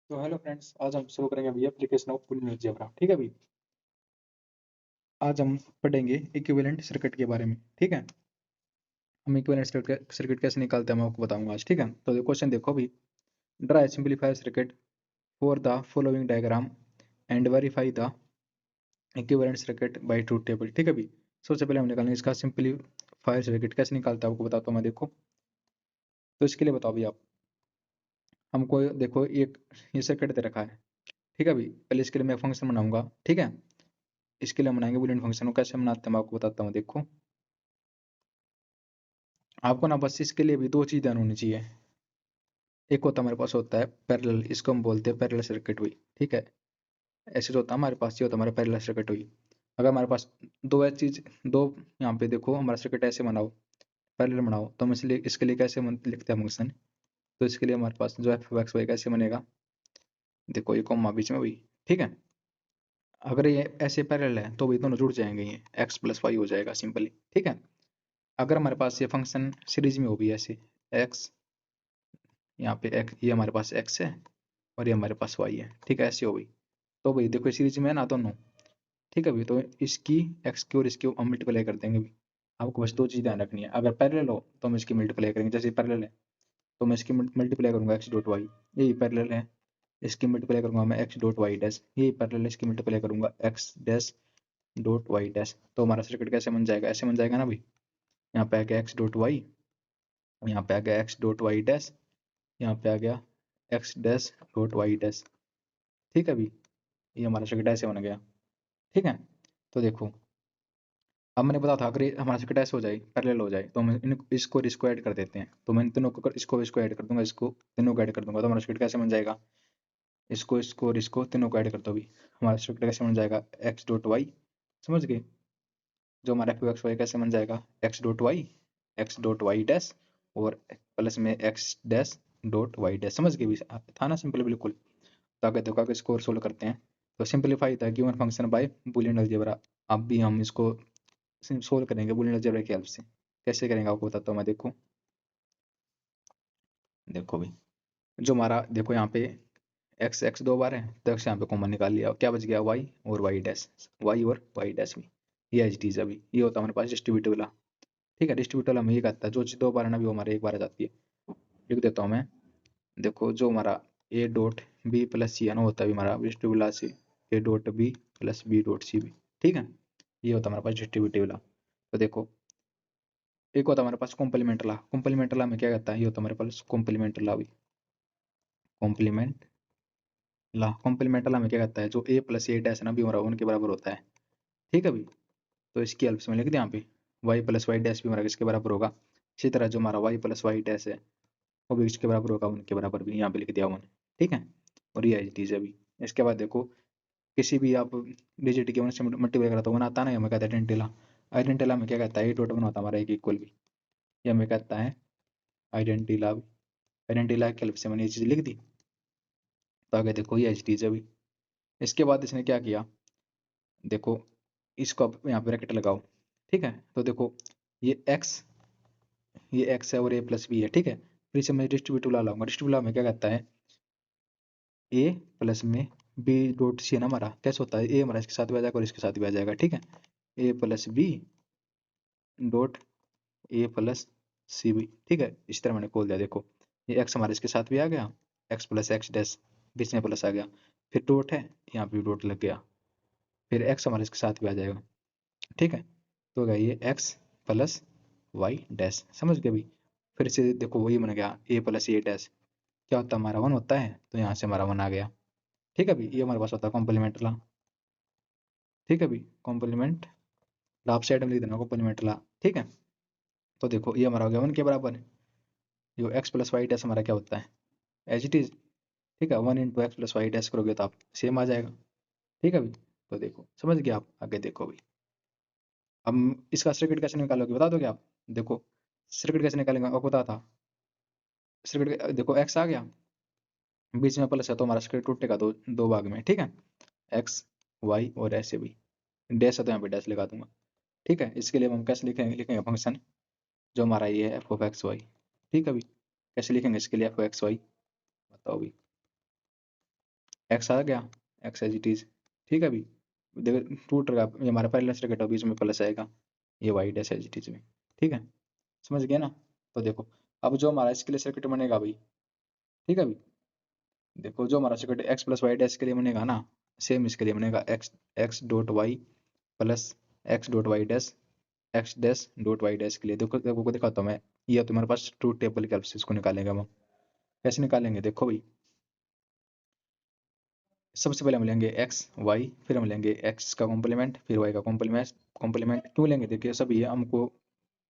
तो hello friends, आज हम शुरू करेंगे अभी एप्लीकेशन ऑफ बूलियन अलजेब्रा। ठीक है भाई। आज हम पढ़ेंगे इक्विवेलेंट सर्किट के बारे में। ठीक है, हम इक्विवेलेंट सर्किट कैसे निकालते हैं मैं आपको बताऊंगा आज। ठीक है, तो क्वेश्चन देखो अभी। Draw a simplified circuit for the following diagram and verify the equivalent circuit by truth table. ठीक है भाई, सबसे पहले हम निकालेंगे इसका सिंपलीफायर सर्किट कैसे निकालता है आपको बताता हूँ मैं। देखो, तो इसके लिए बताओ भाई आप, हमको देखो एक ये सर्किट दे रखा है। ठीक है भाई, पहले इसके लिए मैं फंक्शन बनाऊंगा। ठीक है, इसके लिए हम बनाएंगे बूलियन फंक्शन को। कैसे बनाते हैं मैं आपको बताता हूँ। देखो, आपको ना बस इसके लिए भी दो चीज ध्यान होनी चाहिए। एक होता हमारे पास होता है पैरेलल, इसको हम बोलते हैं पैरेलल सर्किट हुई। ठीक है, ऐसे जो होता है हमारे पास, ये होता है हमारा पैरेलल सर्किट हुई। अगर हमारे पास दो ऐसी चीज, दो, यहाँ पे देखो हमारा सर्किट ऐसे बनाओ, पैरेलल बनाओ, तो हम इसलिए इसके लिए कैसे लिखते हैं फंक्शन। तो इसके लिए हमारे पास जो एफ एक्स वाई कैसे बनेगा, देखो ये कॉमा बीच में हुई। ठीक है, अगर ये ऐसे पैरेलल है तो भी दोनों जुड़ जाएंगे, ये एक्स प्लस वाई हो जाएगा सिंपली। ठीक है, अगर हमारे पास ये फंक्शन सीरीज में हो भी ऐसे, एक्स, यहाँ पे एक, ये हमारे पास एक्स है और ये हमारे पास वाई है। ठीक है, ऐसे हो गई। तो भाई देखो सीरीज में है ना दोनों। ठीक है भाई, तो इसकी एक्स की और इसकी हम मल्टीप्लाई कर देंगे भाई। आपको बस दो चीज ध्यान रखनी है। अगर पैरेलल हो तो हम इसकी मल्टीप्लाई करेंगे, जैसे पैरेलल है तो मैं इसकी मल्टीप्लाई करूंगा एक्स डॉट वाई। यही पैरेलल है, इसकी मल्टीप्लाई करूंगा मैं एक्स डॉट वाई डैश। यही पैरेलल है, इसकी मल्टीप्लाई करूंगा X dash dot Y dash. तो हमारा सर्किट कैसे बन जाएगा, ऐसे बन जाएगा ना भाई। यहाँ पे आ गया एक्स डॉट वाई, यहाँ पे आ गया एक्स डॉट वाई डैश, यहाँ पे आ गया X dash dot Y dash. ठीक है भाई, ये हमारा सर्किट ऐसे बन गया। ठीक है, तो देखो, अब मैंने बताया था अगर ये हमारा सर्किट ऐसे हो जाए, पैरेलल हो जाए, तो हम इसको और इसको ऐड कर देते हैं। तो मैं इन तीनों को, इसको ऐड कर दूंगा, इसको तीनों को ऐड कर दूंगा, तो हमारा सर्किट कैसे बन जाएगा। इसको और इसको तीनों को ऐड कर दो भी, हमारा सर्किट कैसे बन जाएगा, एक्स डॉट वाई। समझ गए, जो हमारा एफ एक्स वाई कैसे बन जाएगा, एक्स डॉट वाई डैश और प्लस में X dash dot Y dash. समझ गए भी, था ना सिंपल बिल्कुल। तो आगे देखो, आगे इसको और सोल्व करते हैं। तो simplify the given function by Boolean algebra. अब भी हम इसको सोल्व करेंगे बूलियन अलजेब्रा की हेल्प से। कैसे करेंगे आपको बताता हूँ मैं। देखो, देखो भाई, जो हमारा देखो यहाँ पे एक्स एक्स दो बार है, तो एक्स यहाँ पे कॉमन निकाल लिया, क्या बच गया, वाई और वाई डैश, वाई और वाई डैश भी। ये एच डी अभी ये होता है हमारे पास डिस्ट्रीब्यूटिव वाला। ठीक है, डिस्ट्रीब्यूटिव वाला हमें ये कहता है जो चीज़ दो बार है ना, भी वो हमारे एक बार आ जाती है। लिख देता हूँ मैं। देखो, जो हमारा A dot B plus C है ना, होता है हमारा डिस्ट्रीब्यूटिव वाला से A dot B plus B dot C भी। ठीक है, ये होता है हमारे पास डिस्ट्रीब्यूटिव वाला। तो देखो, एक होता है हमारे पास कॉम्प्लीमेंट ला। कॉम्प्लीमेंट ला में क्या कहता है, ये होता है हमारे पास कॉम्प्लीमेंट ला भी। कॉम्प्लीमेंट ला, कॉम्प्लीमेंट ला में क्या कहता है, जो ए प्लस ए डैश है ना भी हमारा उनके बराबर होता है। ठीक है भाई, तो इसकी हेल्प से मैं लिख दिया यहाँ पे, वाई प्लस वाई डैश भी हमारा किसके बराबर होगा। इसी तरह जो हमारा वाई प्लस वाई डैश है वो भी किसके बराबर होगा, उनके बराबर भी यहाँ पे लिख दिया मैंने। ठीक है, और ये एच डी अभी। इसके बाद देखो, किसी भी आप डिजिट की वन से मल्टीप्लाई कराता हूँ आता है ना, हमें कहता है आइडेंटिला। आइडेंटिला में क्या कहता है, ए डॉट वन होता है हमारा एक इक्वल भी। ये हमें कहता है आइडेंटिला। आइडेंटिला की हेल्प से मैंने ये चीज़ लिख दी। तो आगे देखो, ये एच डी अभी। इसके बाद इसने क्या किया, देखो, इसको अब यहाँ पे ब्रैकेट लगाओ। ठीक है, तो देखो, ये x, ये x है और a प्लस बी है। ठीक है, फिर इसे मैं डिस्ट्रीब्यूटिव ला लाऊंगा। डिस्ट्रीब्यूटिव में क्या कहता है, a प्लस में b डॉट सी है ना हमारा, कैसे होता है, a हमारा इसके साथ भी आ जाएगा और इसके साथ भी आ जाएगा। ठीक है, a plus B dot A plus C B. ठीक है, इस तरह मैंने खोल दिया। देखो, ये x हमारे इसके साथ भी आ गया, x प्लस एक्स डैश, बीच में प्लस आ गया, फिर डॉट है, यहाँ पे डॉट लग गया, फिर x हमारे इसके साथ भी आ जाएगा। ठीक है, तो हो गया ये x प्लस वाई डैश। समझ गए भी। फिर से देखो, वही बन गया a प्लस ए डैश, क्या होता है हमारा वन होता है, तो यहाँ से हमारा वन आ गया। ठीक है भी, ये हमारे पास होता है कॉम्प्लीमेंट ला। ठीक है भी, कॉम्प्लीमेंट ला आप साइड में लिख देना, कॉम्प्लीमेंट ला। ठीक है, तो देखो ये हमारा हो गया वन के बराबर है। जो एक्स प्लस वाई डैश हमारा क्या होता है, एच इट इज। ठीक है, one into X plus Y dash करोगे तो आप सेम आ जाएगा। ठीक है भी, तो देखो समझ गए आप। आगे देखो भी, अब इसका सर्किट कैसे निकालोगे बता दोगे आप। देखो, सर्किट कैसे निकालेंगे आपको पता था। सर्किट देखो, एक्स आ गया, बीच में प्लस है तो हमारा सर्किट टूटेगा दो दो भाग में। ठीक है, एक्स वाई और ऐसे भी, डैश है तो यहाँ पे डैश लगा दूंगा। ठीक है, इसके लिए हम कैसे लिखेंगे, लिखेंगे फंक्शन जो हमारा ये है एफ ऑफ एक्स वाई। ठीक है अभी, कैसे लिखेंगे इसके लिए एफ ऑफ एक्स वाई, बताओ अभी। एक्स आ गया, एक्स एज इट इज। ठीक है अभी देखो टूट रहा, ये हमारा पहला सर्किट है, बीच में प्लस आएगा, ये Y dash as it is में। ठीक है, समझ गया ना। तो देखो अब जो हमारा इसके लिए सर्किट बनेगा भाई, ठीक है अभी देखो जो हमारा circuit X plus Y dash के लिए बनेगा ना, सेम इसके लिए बनेगा, X X dot Y plus X dot Y dash X dash dot Y dash के लिए। देखो देखो दिखाता हूँ मैं, ये तुम्हारे पास ट्रूथ टेबल के हेल्प से इसको निकालेंगे हम। कैसे निकालेंगे देखो भाई, सबसे पहले हम लेंगे एक्स वाई, फिर हम लेंगे एक्स का कॉम्प्लीमेंट, फिर वाई का कॉम्प्लीमेंट। कॉम्प्लीमेंट क्यों लेंगे, देखिए सब ये हमको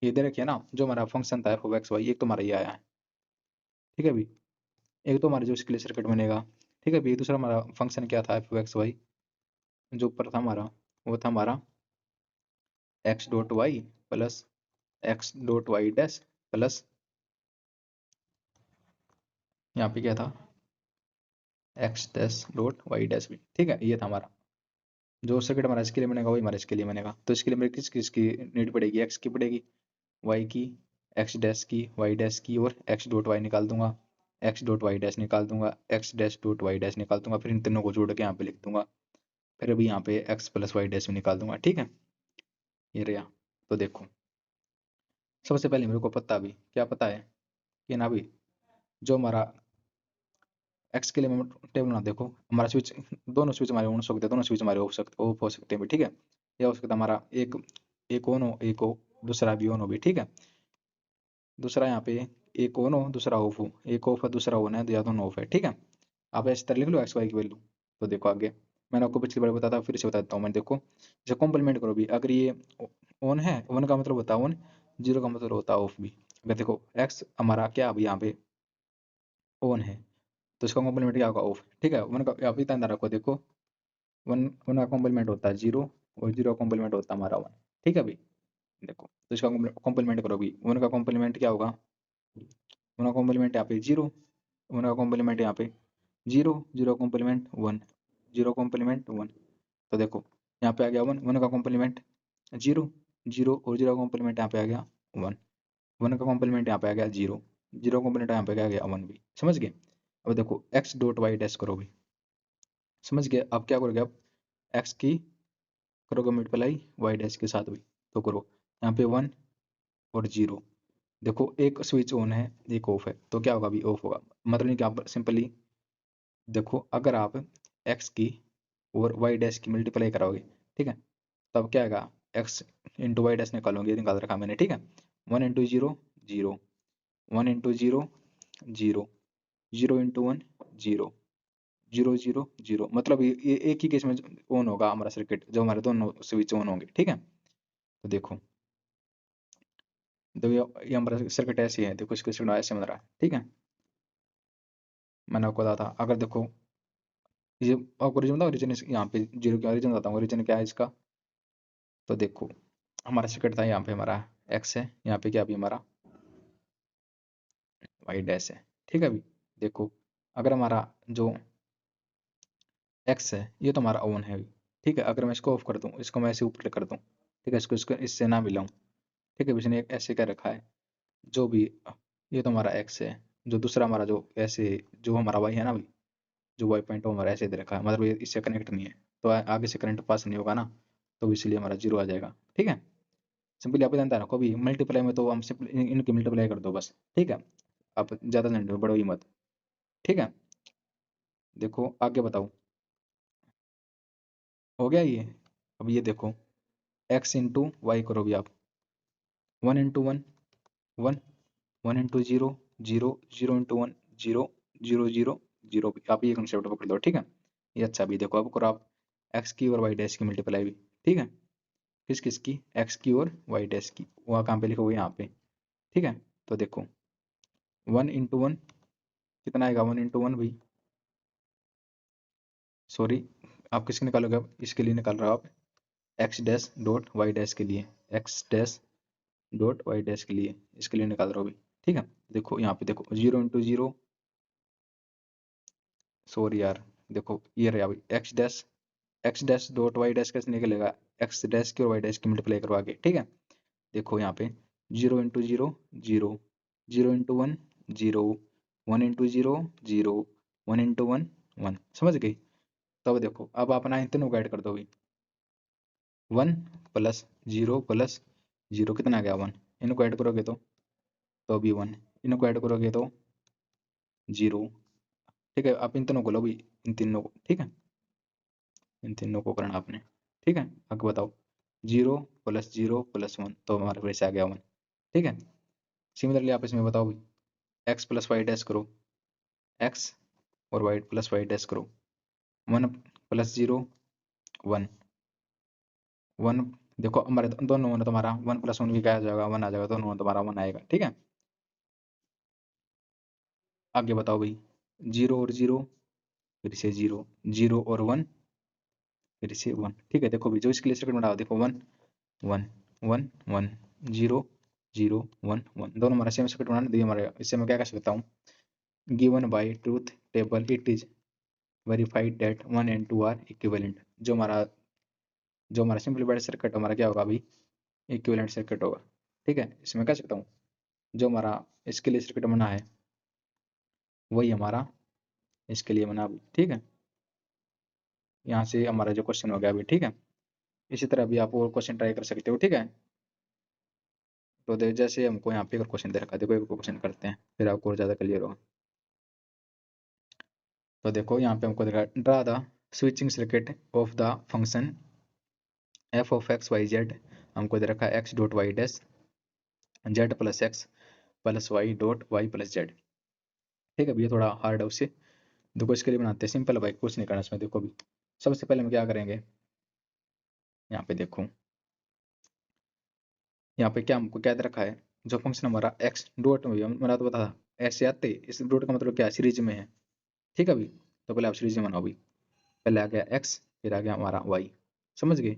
ये दे रखिए ना, जो हमारा फंक्शन था एफ ऑफ एक्स वाई, एक तो हमारा ये आया है। ठीक है भाई, एक तो हमारा जो इसके लिए सर्किट बनेगा। ठीक है भाई, दूसरा हमारा फंक्शन क्या था एफ ऑफ एक्स वाई, जो ऊपर था हमारा, वो था हमारा X dot Y plus X dot Y dash plus यहाँ पे क्या था X dash dot Y dash भी। ठीक है, ये था हमारा जो सर्किट हमारा इसके लिए बनेगा, वही हमारा इसके लिए बनेगा। तो इसके लिए मेरे किस किस की नीड पड़ेगी, एक्स की पड़ेगी, वाई की, एक्स डैश की, वाई डैश की, और एक्स डॉट वाई निकाल दूंगा, एक्स डॉट वाई डैश निकाल दूंगा, X dash dot Y dash निकाल दूंगा, फिर इन तीनों को जोड़ के यहाँ पे लिख दूंगा, फिर अभी यहाँ पे एक्स प्लस वाई डैश भी निकाल दूंगा। ठीक है, ये रहा। तो देखो सबसे पहले मेरे को पता, अभी क्या पता है कि ना अभी जो हमारा एक्स के लिए मैं टेबल बना, देखो हमारा स्विच, दोनों स्विच हमारे ऑन हो सकते हैं, दोनों स्विच हमारे ऑफ हो सकते हैं। ठीक है, या हो सकता है हमारा एक एक ऑन हो, एक हो, दूसरा भी ऑन हो भी। ठीक है, दूसरा यहाँ पे एक ऑन हो दूसरा ऑफ हो, एक ऑफ है दूसरा ऑन है, या दोनों ऑफ है। ठीक है, आप इस तरह लिख लो एक्स वाई की वैल्यू। तो देखो आगे मैंने आपको पिछली बार बताया था, फिर से बता देता हूँ मैं। देखो जब कॉम्प्लीमेंट करो भी, अगर ये ऑन है, वन का मतलब होता है ऑन, जीरो का मतलब होता है ऑफ भी। अगर देखो एक्स हमारा क्या अभी यहाँ पे ऑन है, तो इसका कॉम्प्लीमेंट क्या होगा ऑफ। ठीक है, वन का आप इतना ध्यान रखो, देखो वन वन का कॉम्प्लीमेंट होता है जीरो, और जीरो का कॉम्प्लीमेंट होता है हमारा वन। ठीक है भाई, देखो तो इसका कॉम्प्लीमेंट करो भी, वन का कॉम्प्लीमेंट क्या होगा, वन का कॉम्प्लीमेंट यहाँ पे जीरो, वन का कॉम्प्लीमेंट यहाँ पे zero, zero complement one, zero complement one. तो देखो यहाँ पे आ गया वन, वन का कॉम्प्लीमेंट जीरो, जीरो और जीरो का कॉम्प्लीमेंट यहाँ पे आ गया वन, वन का कॉम्प्लीमेंट यहाँ पे आ गया जीरो, जीरो कॉम्प्लीमेंट यहाँ पे आ गया वन भी। समझ गए। अब देखो एक्स डॉट वाई डैश करो भी, समझ गए। अब क्या करोगे, अब एक्स की करोगे मल्टीप्लाई वाई डैश के साथ भी, तो करो यहाँ पे वन और जीरो। देखो एक स्विच ऑन है एक ऑफ है, तो क्या होगा, अभी ऑफ होगा। मतलब नहीं कि आप सिंपली देखो, अगर आप एक्स की और वाई डैश की मल्टीप्लाई कराओगे, ठीक है, तब क्या आएगा, एक्स इंटू वाई डैश निकालोगे, ये निकाल रखा मैंने। ठीक है, one into zero zero, one into zero zero, zero into one zero, zero zero zero. मतलब ये एक ही केस में ऑन होगा हमारा सर्किट, जो हमारे दोनों स्विच ऑन होंगे। ठीक है, तो देखो ये हमारा सर्किट ऐसे है, देखो इसका सिग्नल ऐसे बन रहा है। ठीक है, मैंने आपको बताया था, अगर देखो ये आपको रीजन बताओ, रीजन यहाँ पे जीरो का रीजन बताऊंगा, रीजन क्या है इसका। तो देखो हमारा सर्किट था, यहाँ पे हमारा एक्स है, यहाँ पे क्या अभी हमारा वाई डैश है। ठीक है, अभी देखो अगर हमारा जो एक्स है ये तो हमारा ऑन है अभी। ठीक है, अगर मैं इसको ऑफ कर दूं, इसको मैं ऐसे ऊपर कर दूं, ठीक है, इसको इसको इससे ना मिलाऊं। ठीक है, इसने एक ऐसे क्या रखा है, जो भी ये तो हमारा एक्स है, जो दूसरा हमारा जो ऐसे जो हमारा वाई है ना भाई, जो वाई पॉइंट हमारा ऐसे दे रखा है, मतलब ये इससे कनेक्ट नहीं है, तो आगे से करंट पास नहीं होगा ना, तो इसलिए हमारा जीरो आ जाएगा। ठीक है, सिंपली आप जानते रखो अभी मल्टीप्लाई में तो हम सिंपल इनकी मल्टीप्लाई कर दो बस। ठीक है, आप ज्यादा नहीं बढ़ो ही मत। ठीक है, देखो आगे बताओ, हो गया ये। अब ये देखो एक्स इंटू वाई करो भी आप, one into one one, one into zero zero, zero into one zero, zero zero zero. आप ये कंसेप्ट पकड़ लो। ठीक है, ये अच्छा भी देखो, अब करो आप एक्स की और वाई डैश की मल्टीप्लाई भी। ठीक है, किस किस की, एक्स की और वाई डैश की, वहाँ कहाँ पे लिखोगे, यहाँ पे। ठीक है, तो देखो वन इंटू वन कितना आएगा, वन इंटू वन भाई, सॉरी आप किसके निकालोगे, अब इसके लिए निकाल रहे हो आप, X dash dot Y dash के लिए, X dash dot Y dash के लिए, इसके लिए निकाल रहे हो अभी। ठीक है, देखो यहाँ पे देखो जीरो इंटू जीरो, सॉरी यार, देखो ये रहा अभी X dash dot Y dash कैसे निकलेगा, एक्स डैश की और वाई डैश की मल्टीप्लाई करवा के। ठीक है, देखो यहाँ पे zero into zero zero, zero into one zero, one into zero zero, one into one one. समझ गई। तो अब देखो, अब अपना इन तीनों को ऐड कर दो भाई। 1 प्लस 0 प्लस 0 कितना आ गया 1। इनको ऐड करोगे तो अभी 1, इनको ऐड करोगे तो 0। ठीक है, आप इन तीनों को लो भाई, इन तीनों को, ठीक है, इन तीनों को करना आपने। ठीक है, आगे बताओ, 0 प्लस 0 प्लस 1, तो हमारे फिर से आ गया 1। ठीक है, सिमिलरली आप इसमें बताओ भाई, एक्स प्लस वाई डैश करो, एक्स और वाई प्लस वाई डैश करो, 1 प्लस 0 1 1। देखो हमारे दोनों में तुम्हारा 1 प्लस 1 भी क्या आ जाएगा, 1 आ जाएगा, दोनों में तुम्हारा 1 आएगा। ठीक है, आगे बताओ भाई, 0 और 0 फिर से 0, 0 और 1 फिर से 1। ठीक है, देखो भाई जो इसके लिए सर्किट बनाओ, देखो 1 1 1 1 0 0 1 1, दोनों हमारा सेम सर्किट बनाने दिए हमारे। इससे मैं क्या कह सकता हूँ, given by truth table it is verified that 1 and 2 are equivalent. जो हमारा सिंपलीफाइड सर्किट हमारा क्या होगा अभी, इक्विवेलेंट सर्किट होगा। ठीक है, इसमें कह सकता हूँ जो हमारा इसके लिए सर्किट बना है वही हमारा इसके लिए बना अभी। ठीक है, यहाँ से हमारा जो क्वेश्चन हो गया अभी। ठीक है, इसी तरह भी आप और क्वेश्चन ट्राई कर सकते हो। ठीक है, तो जैसे हमको यहाँ पे क्वेश्चन दे रखा है, देखो एक क्वेश्चन करते हैं फिर आपको और ज़्यादा क्लियर होगा। तो देखो यहाँ पे हमको देखा, draw the switching circuit of the function F of X Y Z. हमको दे रखा है X dot Y dash Z plus X plus Y dot Y plus Z. ठीक है, अब ये थोड़ा हार्ड है उससे, देखो इसके लिए बनाते हैं सिंपल भाई, कुछ नहीं करना इसमें। देखो अभी सबसे पहले हम क्या करेंगे, यहाँ पे देखो, यहाँ पे क्या हमको क्या दे रखा है, जो फंक्शन हमारा एक्स डॉट में मैंने तो बता ऐसे आते, इस डॉट का मतलब क्या है, सीरीज में है। ठीक है अभी, तो पहले आप सीरीज में बनाओ अभी। पहले आ गया एक्स, फिर आ गया हमारा वाई, समझ गए।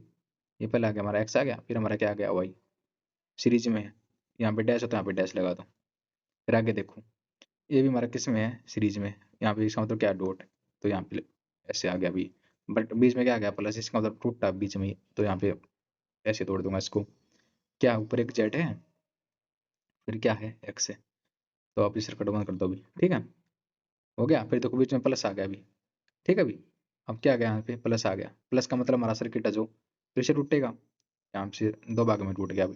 ये पहले आ गया हमारा एक्स आ गया, फिर हमारा क्या आ गया वाई, सीरीज में है। यहाँ पे डैश होता है, यहाँ पे डैश लगा दो। फिर आगे देखो, ये भी हमारा किस में है, सीरीज में। यहाँ पे इसका मतलब क्या, डॉट। तो यहाँ पे ऐसे आ गया अभी, बट बीच में क्या आ गया प्लस, इसका मतलब टूटा बीच में ही, तो यहाँ पे ऐसे तोड़ दूंगा इसको। क्या ऊपर एक जेड है, फिर क्या है एक्स है, तो आप इस सर्किट बंद कर दो अभी। ठीक है, हो गया। फिर देखो बीच में प्लस आ गया अभी। ठीक है अभी, अब क्या आ गया यहाँ पे, प्लस आ गया। प्लस का मतलब हमारा सर्किट है जो फिर से टूटेगा, यहाँ से दो भाग में टूट गया अभी।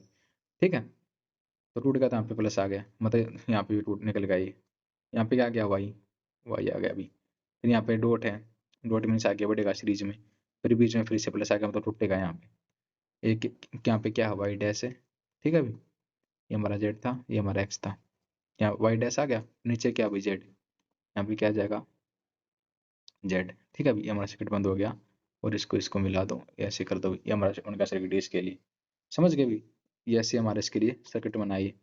ठीक है, तो टूट गया तो यहाँ पे प्लस आ गया, मतलब यहाँ पे भी टूट निकल गया ये। यहाँ पे क्या आ गया वाई, वाई आ गया अभी। फिर यहाँ पे डॉट है, डॉट मीन्स आगे बढ़ेगा सीरीज में, फिर बीच में फिर से प्लस आ गया, मतलब टूटेगा यहाँ पे। एक यहाँ पे क्या है, वाई डैश है। ठीक है अभी, ये हमारा जेड था, ये हमारा एक्स था, यहाँ वाई डैश आ गया, नीचे क्या अभी जेड, यहाँ पे क्या आ जाएगा जेड। ठीक है अभी, ये हमारा सर्किट बंद हो गया, और इसको इसको मिला दो, ऐसे कर दो, ये हमारा उनका सर्किट इसके लिए, समझ गए भी। ये ऐसे हमारे इसके लिए सर्किट बनाइए।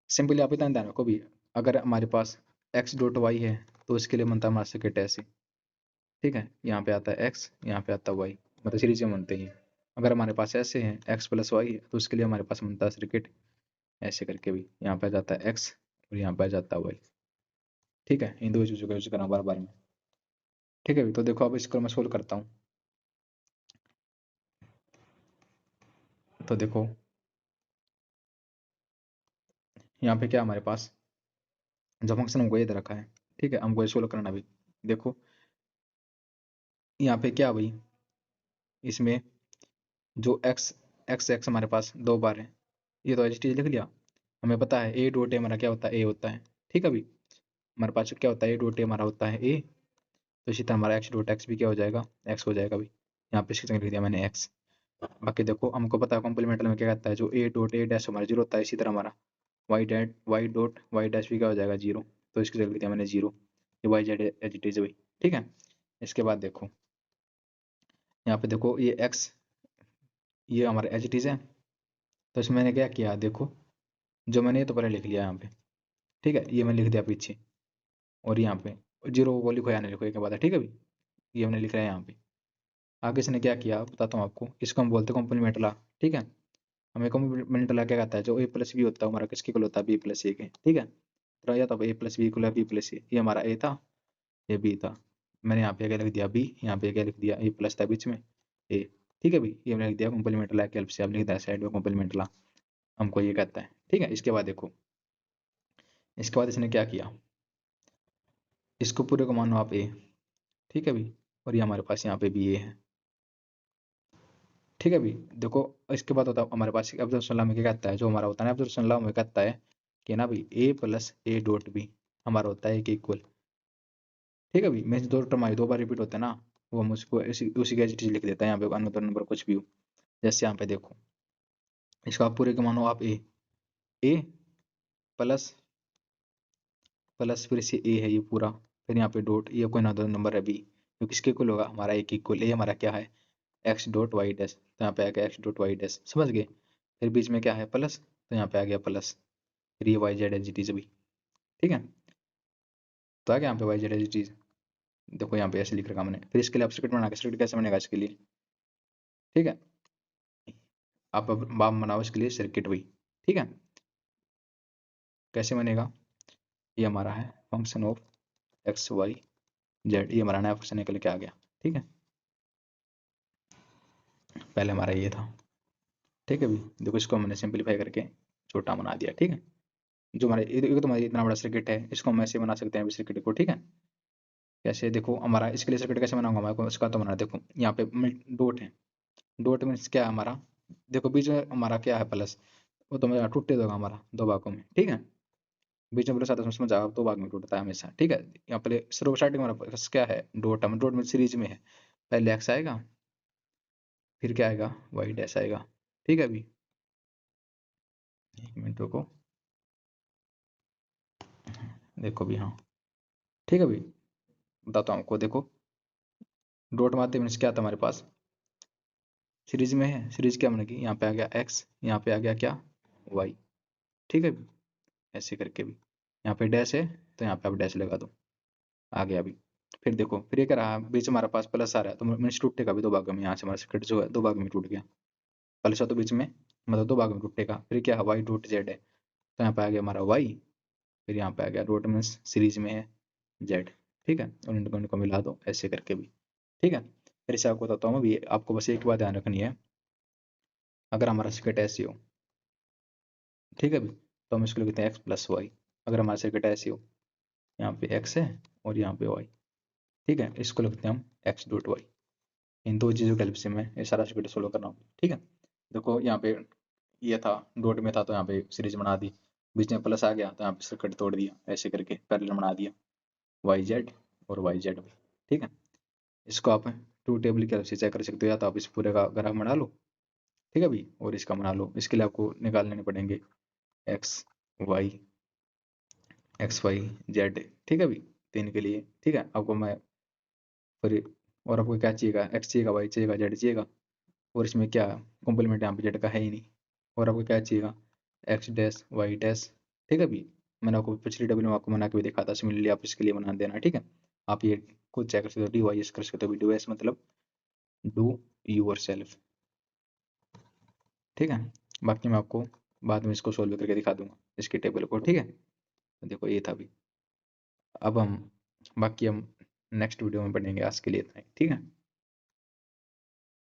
सिंपली आप इतना ध्यान रखो भी, अगर हमारे पास एक्स डॉट वाई है तो इसके लिए बनता है हमारा सर्किट ऐसे। ठीक है, यहाँ पे आता है एक्स, यहाँ पे आता है वाई, मतलब सीरीज में बनते हैं। अगर हमारे पास ऐसे हैं एक्स प्लस वाई है, तो उसके लिए हमारे पास बनता है सर्किट ऐसे करके भी, यहाँ पे आ जाता है एक्स और यहाँ पे आ जाता है वाई। ठीक है, इन दो चीज़ों का यूज करना बार बार में। ठीक है भी, तो देखो अब इसको मैं सोल्व करता हूँ। तो देखो यहाँ पे क्या हमारे पास जो फंक्शन हमको ये दे रखा है, ठीक है, हमको ये सोल्व करना भी। देखो यहाँ पे क्या भाई, इसमें जो एक्स एक्स एक्स हमारे पास दो बार है, ये तो एच टी लिख लिया। हमें पता है ए डॉट ए हमारा क्या होता है, ए होता है। ठीक है अभी, हमारे पास क्या होता है, ए डॉट ए हमारा होता है ए, तो इसी तरह हमारा एक्स डॉट एक्स भी क्या हो जाएगा, एक्स हो जाएगा अभी। यहाँ पे इसकी जगह लिख दिया मैंने एक्स। बाकी देखो हमको पता है कॉम्प्लीमेंटल में क्या कहता है, जो ए डॉट ए डैश हमारा जीरो होता है, इसी तरह हमारा वाई डॉट वाई डैश भी क्या हो जाएगा जीरो, तो इसकी जगह लिख दिया मैंने जीरो। ये Y Z as it is भाई। ठीक है, इसके बाद देखो यहाँ पे देखो ये एक्स, ये हमारा एज इट इज है, तो इसमें मैंने क्या किया देखो, जो मैंने ये तो पहले लिख लिया यहाँ पे। ठीक है, ये मैंने लिख दिया पीछे, और यहाँ पे जीरो को लिखो या नहीं लिखो एक बात है। ठीक है भाई, ये हमने लिख रहा है यहाँ पे। आगे इसने क्या किया बताता हूँ आपको, इसको हम बोलते हैं कॉम्प्लीमेंट ला। ठीक है, हमें कॉम्प्लीमेंट ला क्या कहता है, जो ए प्लस बी होता है हमारा किसके इक्वल होता है, बी प्लस ए के। ठीक है, तो या तो ए प्लस बी इक्वल है बी प्लस ए, ये हमारा ए था, ये बी था। मैंने यहाँ पे क्या लिख दिया बी, यहाँ पे क्या लिख दिया ए प्लस था बीच में ए। ठीक है भाई, ये हमने लिख दिया कॉम्प्लीमेंट ला की हेल्प से, अब लिख दिया साइड में कॉम्प्लीमेंट ला, हमको ये कहता है। ठीक है, इसके बाद देखो, इसके बाद इसने क्या किया, इसको पूरे को मानो आप ए। ठीक है भाई, और ये हमारे पास यहाँ पे भी ए है। ठीक है, अभी देखो इसके बाद होता है हमारे पास ऑब्जर्वेशन लॉ में क्या कहता है, जो हमारा होता है ना ऑब्जर्वेशन लॉ में कहता है कि ना भाई ए प्लस ए डॉट बी हमारा होता है एक इक्वल। ठीक है, अभी मैं दो टर्म आई दो बार रिपीट होता है ना, वो हम उसको उसी का चीज लिख देता है यहाँ पे अनदर नंबर कुछ भी हो। जैसे यहाँ पे देखो इसका आप पूरे का मानो आप ए प्लस प्लस फिर से ए है ये पूरा, फिर यहाँ पे डॉट ये कोई ना दो नंबर है बी, तो किसके इक्वल होगा हमारा एक इक्वल ए हमारा क्या है एक्स डॉट वाई डैश, तो यहाँ पे आ गया एक्स डॉट वाई डैश, समझ गए। फिर बीच में क्या है प्लस, तो यहाँ पे आ गया प्लस, फिर ये वाई जेड एच टी भी। ठीक है, तो आ गया यहाँ पे वाई जेड एच टी। देखो यहाँ पे ऐसे लिख रखा मैंने, फिर इसके लिए आप सर्किट बना के, सर्किट कैसे बनेगा इसके लिए। ठीक है, आप अब बाम बनाओ इसके लिए सर्किट भी। ठीक है, कैसे बनेगा, ये हमारा है function of X Y Z, ये हमारा नया फंक्शन निकल के आ गया। ठीक है, पहले हमारा ये था। ठीक है, भी देखो इसको हमने सिंपलीफाई करके छोटा बना दिया। ठीक है, जो हमारे ये तो हमारा इतना बड़ा सर्किट है, इसको हम ऐसे बना सकते हैं सर्किट को। ठीक है, कैसे देखो हमारा इसके लिए सर्किट कैसे बनाऊंगा, हमारे को इसका तो बना, देखो यहाँ पे डॉट है, डॉट मीन्स क्या है हमारा, देखो बीच में हमारा क्या है प्लस, वो तो मेरा टूटे देगा हमारा दो भागों में। ठीक है, बीच में प्लस आता है समझ आओ, दो भाग में टूटता है हमेशा। ठीक है, यहाँ पे सर्व स्टार्टिंग हमारा प्लस क्या है डॉट, हम डॉट में सीरीज में है, पहले एक्स आएगा फिर क्या आएगा वाई डैश आएगा। ठीक है, अभी एक मिनट रुको, देखो भी हाँ। ठीक है, अभी बताता हूँ आपको, देखो डॉट मारते मीन्स क्या था हमारे पास सीरीज में है, सीरीज क्या बनेगी, यहाँ पे आ गया एक्स, यहाँ पे आ गया क्या वाई। ठीक है, ऐसे करके भी यहाँ पे डैश है तो यहाँ पे आप डैश लगा दो, आ गया अभी। फिर देखो फिर ये क्या रहा, बीच में हमारे पास प्लस आ रहा है तो मीन्स टूटेगा भी दो भागों में, यहाँ से हमारा सर्किट जो है दो भाग में टूट गया, प्लस है तो बीच में मतलब दो भाग में टूटेगा। फिर क्या है वाई डॉट जेड है, तो यहाँ पे आ गया हमारा वाई, फिर यहाँ पे आ गया डॉट मीन्स सीरीज में है जेड। ठीक है, और इनको मिला दो ऐसे करके भी। ठीक है, फिर से आपको बताता हूँ अभी, आपको बस एक बात ध्यान रखनी है, अगर हमारा सर्किट ऐसी हो, ठीक है, अभी तो हम इसको लिखते हैं एक्स प्लस वाई। अगर हमारा सर्किट ऐसी हो, यहाँ पे एक्स है और यहाँ पे वाई, ठीक है, इसको लिखते हैं हम एक्स डॉट वाई। इन दो चीज़ों की हेल्प से मैं ये सारा सर्किट सोल्व कर रहा हूँ। ठीक है, देखो यहाँ पे ये था डॉट में था तो यहाँ पे सीरीज बना दी, बीच में प्लस आ गया तो यहाँ पे सर्किट तोड़ दिया, ऐसे करके पैरेलल बना दिया वाई जेड और वाई जेड वाई। ठीक है, इसको आप टू टेबल की हेल्प से चेक कर सकते हो, या तो आप इस पूरे का ग्राफ बना लो। ठीक है, अभी और इसका बना लो, इसके लिए आपको निकालने पड़ेंगे x y, x Y z. ठीक है, अभी तीन के लिए। ठीक है, आपको मैं फिर और आपको क्या चाहिएगा, एक्स चाहिएगा वाई चाहिएगा जेड चाहिएगा, और इसमें क्या कॉम्प्लीमेंट यहाँ पे जेड का है ही नहीं। और आपको क्या चाहिएगा एक्स डैश वाई डैश। ठीक है, अभी मैंने आपको पिछली डब्ल्यू में आपको बना के भी दिखा था, सिमिलरली आप इसके लिए बना देना। ठीक है, आप ये खुद चेक कर सकते हो, डी वाई एस कर सकते हो, डी वाई एस मतलब डू यूर सेल्फ। ठीक है, बाकी मैं आपको बाद में इसको सोल्व करके दिखा दूंगा इसके टेबल को। ठीक है, देखो ये था अभी, अब हम बाकी हम नेक्स्ट वीडियो में पढ़ेंगे, आज के लिए इतना ही। ठीक है।